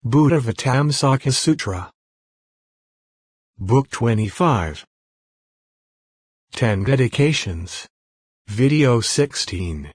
Buddhavatamsaka Sutra. Book 25. 10 Dedications. Video 16.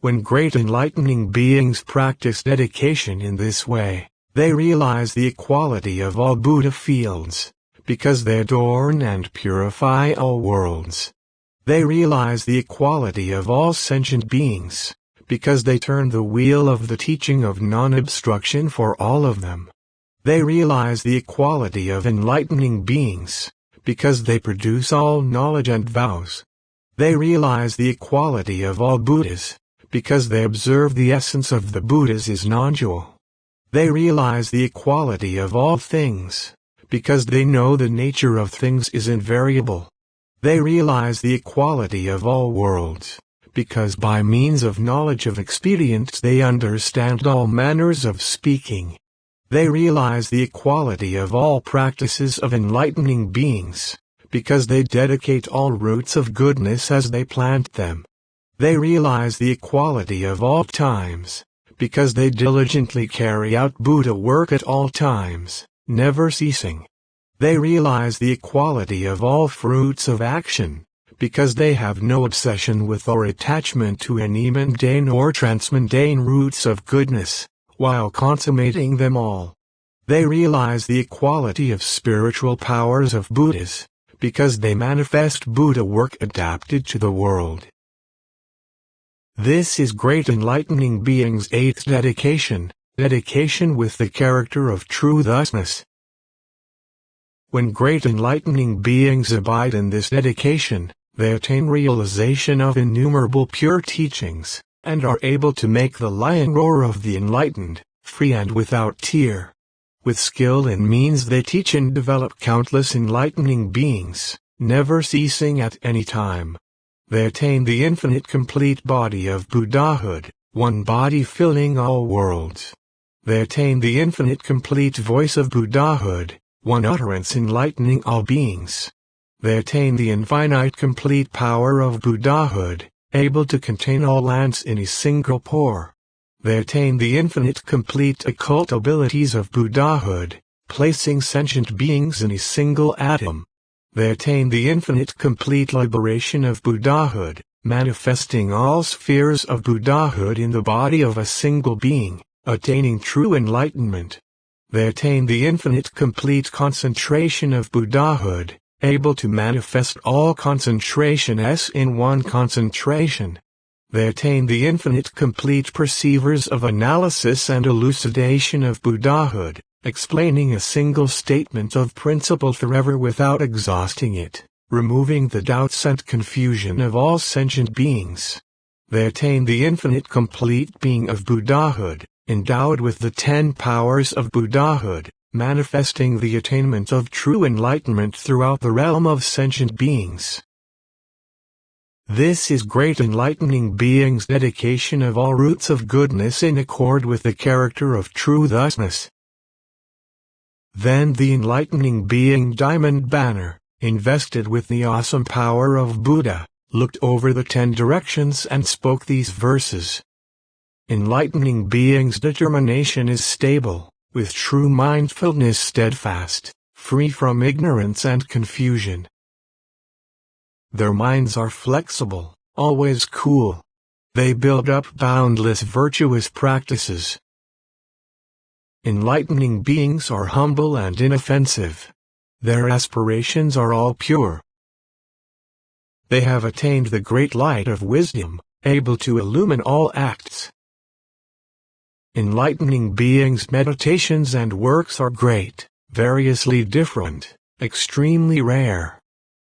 When great enlightening beings practice dedication in this way, they realize the equality of all Buddha fields, because they adorn and purify all worlds. They realize the equality of all sentient beings, because they turn the wheel of the teaching of non-obstruction for all of them. They realize the equality of enlightening beings, because they produce all knowledge and vows. They realize the equality of all Buddhas, because they observe the essence of the Buddhas is non-dual. They realize the equality of all things, because they know the nature of things is invariable. They realize the equality of all worlds, because by means of knowledge of expedients they understand all manners of speaking. They realize the equality of all practices of enlightening beings, because they dedicate all roots of goodness as they plant them. They realize the equality of all times, because they diligently carry out Buddha work at all times, never ceasing. They realize the equality of all fruits of action, because they have no obsession with or attachment to any mundane or transmundane roots of goodness, while consummating them all. They realize the equality of spiritual powers of Buddhas, because they manifest Buddha work adapted to the world. This is great enlightening being's 8th dedication, dedication with the character of true thusness. When great enlightening beings abide in this dedication, they attain realization of innumerable pure teachings, and are able to make the lion roar of the enlightened, free and without tear. With skill and means they teach and develop countless enlightening beings, never ceasing at any time. They attain the infinite complete body of Buddhahood, one body filling all worlds. They attain the infinite complete voice of Buddhahood, one utterance enlightening all beings. They attain the infinite complete power of Buddhahood, able to contain all lands in a single pore. They attain the infinite complete occult abilities of Buddhahood, placing sentient beings in a single atom. They attain the infinite complete liberation of Buddhahood, manifesting all spheres of Buddhahood in the body of a single being, attaining true enlightenment. They attain the infinite complete concentration of Buddhahood, able to manifest all concentrations in one concentration. They attain the infinite complete perceivers of analysis and elucidation of Buddhahood, explaining a single statement of principle forever without exhausting it, removing the doubts and confusion of all sentient beings. They attain the infinite complete being of Buddhahood, endowed with the 10 powers of Buddhahood, manifesting the attainment of true enlightenment throughout the realm of sentient beings. This is great enlightening being's dedication of all roots of goodness in accord with the character of true thusness. Then the enlightening being Diamond Banner, invested with the awesome power of Buddha, looked over the 10 directions and spoke these verses. Enlightening being's determination is stable, with true mindfulness steadfast, free from ignorance and confusion. Their minds are flexible, always cool. They build up boundless virtuous practices. Enlightening beings are humble and inoffensive. Their aspirations are all pure. They have attained the great light of wisdom, able to illumine all acts. Enlightening beings' meditations and works are great, variously different, extremely rare.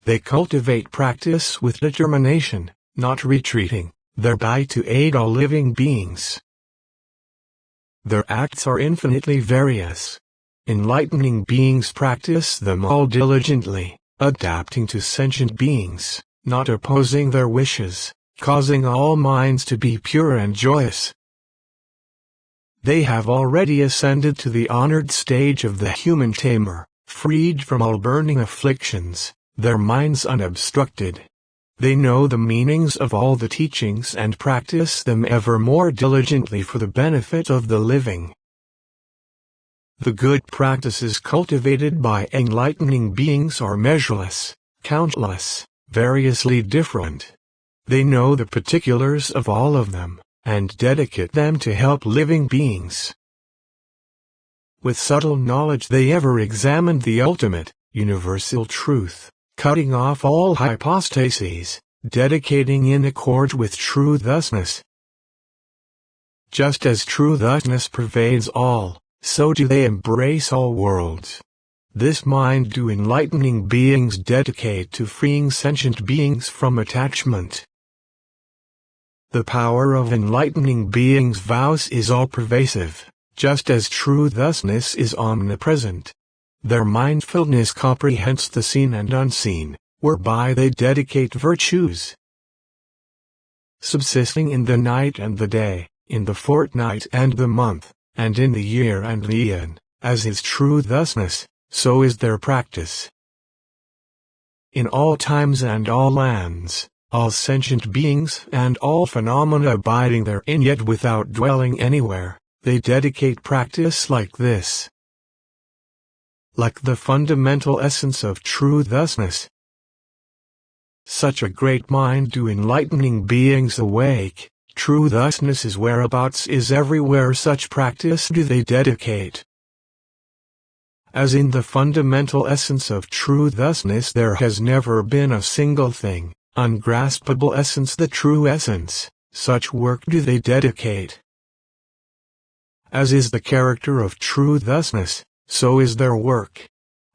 They cultivate practice with determination, not retreating, thereby to aid all living beings. Their acts are infinitely various. Enlightening beings practice them all diligently, adapting to sentient beings, not opposing their wishes, causing all minds to be pure and joyous. They have already ascended to the honored stage of the human tamer, freed from all burning afflictions, their minds unobstructed. They know the meanings of all the teachings and practice them ever more diligently for the benefit of the living. The good practices cultivated by enlightening beings are measureless, countless, variously different. They know the particulars of all of them, and dedicate them to help living beings. With subtle knowledge they ever examined the ultimate, universal truth, cutting off all hypostases, dedicating in accord with true thusness. Just as true thusness pervades all, so do they embrace all worlds. This mind do enlightening beings dedicate to freeing sentient beings from attachment. The power of enlightening beings' vows is all-pervasive, just as true thusness is omnipresent. Their mindfulness comprehends the seen and unseen, whereby they dedicate virtues. Subsisting in the night and the day, in the fortnight and the month, and in the year and the eon, as is true thusness, so is their practice. In all times and all lands, all sentient beings and all phenomena abiding therein yet without dwelling anywhere, they dedicate practice like this. Like the fundamental essence of true thusness. Such a great mind do enlightening beings awake, true thusness is whereabouts is everywhere such practice do they dedicate. As in the fundamental essence of true thusness there has never been a single thing, ungraspable essence the true essence, such work do they dedicate. As is the character of true thusness, so is their work.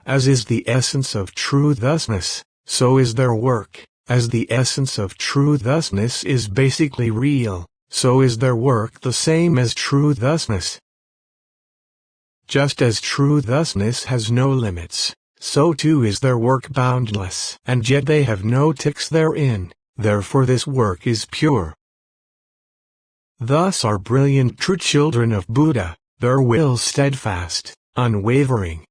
As is the essence of true thusness, so is their work. As the essence of true thusness is basically real, so is their work the same as true thusness. Just as true thusness has no limits, so too is their work boundless, and yet they have no ticks therein, therefore this work is pure. Thus are brilliant true children of Buddha, their will steadfast, unwavering.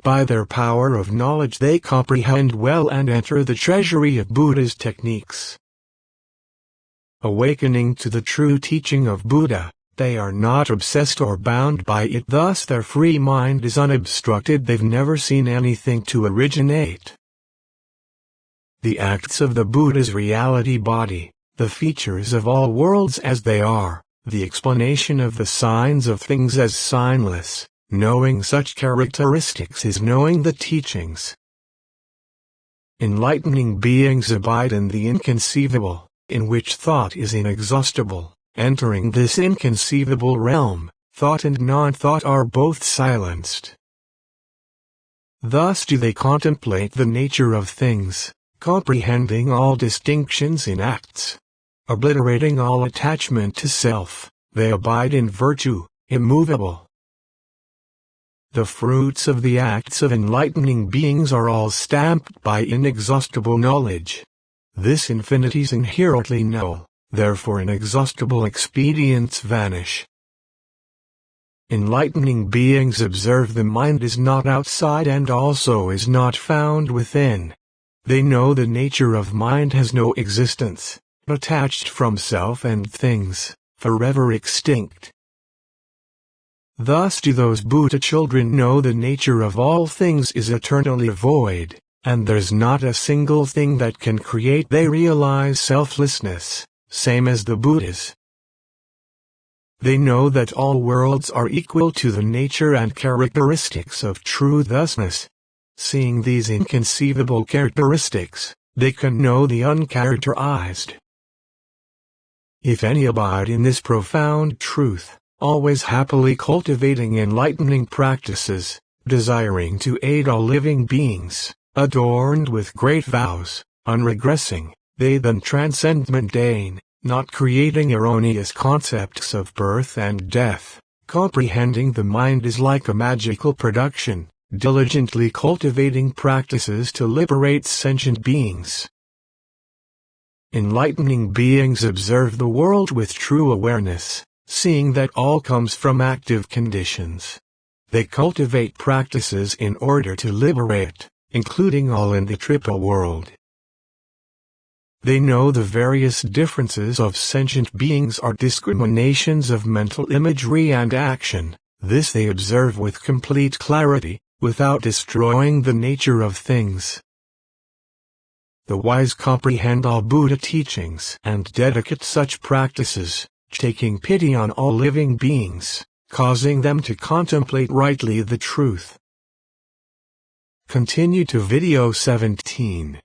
By their power of knowledge they comprehend well and enter the treasury of Buddha's techniques. Awakening to the true teaching of Buddha, they are not obsessed or bound by it, thus their free mind is unobstructed. They've never seen anything to originate. The acts of the Buddha's reality body, the features of all worlds as they are, the explanation of the signs of things as signless, knowing such characteristics is knowing the teachings. Enlightening beings abide in the inconceivable, in which thought is inexhaustible. Entering this inconceivable realm, thought and non-thought are both silenced. Thus do they contemplate the nature of things, comprehending all distinctions in acts. Obliterating all attachment to self, they abide in virtue, immovable. The fruits of the acts of enlightening beings are all stamped by inexhaustible knowledge. This infinity is inherently null. Therefore inexhaustible expedients vanish. Enlightening beings observe the mind is not outside and also is not found within. They know the nature of mind has no existence, detached from self and things, forever extinct. Thus do those Buddha children know the nature of all things is eternally void, and there's not a single thing that can create. They realize selflessness. Same as the Buddhas. They know that all worlds are equal to the nature and characteristics of true thusness. Seeing these inconceivable characteristics, they can know the uncharacterized. If any abide in this profound truth, always happily cultivating enlightening practices, desiring to aid all living beings, adorned with great vows, unregressing, they then transcend mundane, not creating erroneous concepts of birth and death, comprehending the mind is like a magical production, diligently cultivating practices to liberate sentient beings. Enlightening beings observe the world with true awareness, seeing that all comes from active conditions. They cultivate practices in order to liberate, including all in the triple world. They know the various differences of sentient beings are discriminations of mental imagery and action, This they observe with complete clarity, without destroying the nature of things. The wise comprehend all Buddha teachings and dedicate such practices, taking pity on all living beings, causing them to contemplate rightly the truth. Continue to video 17.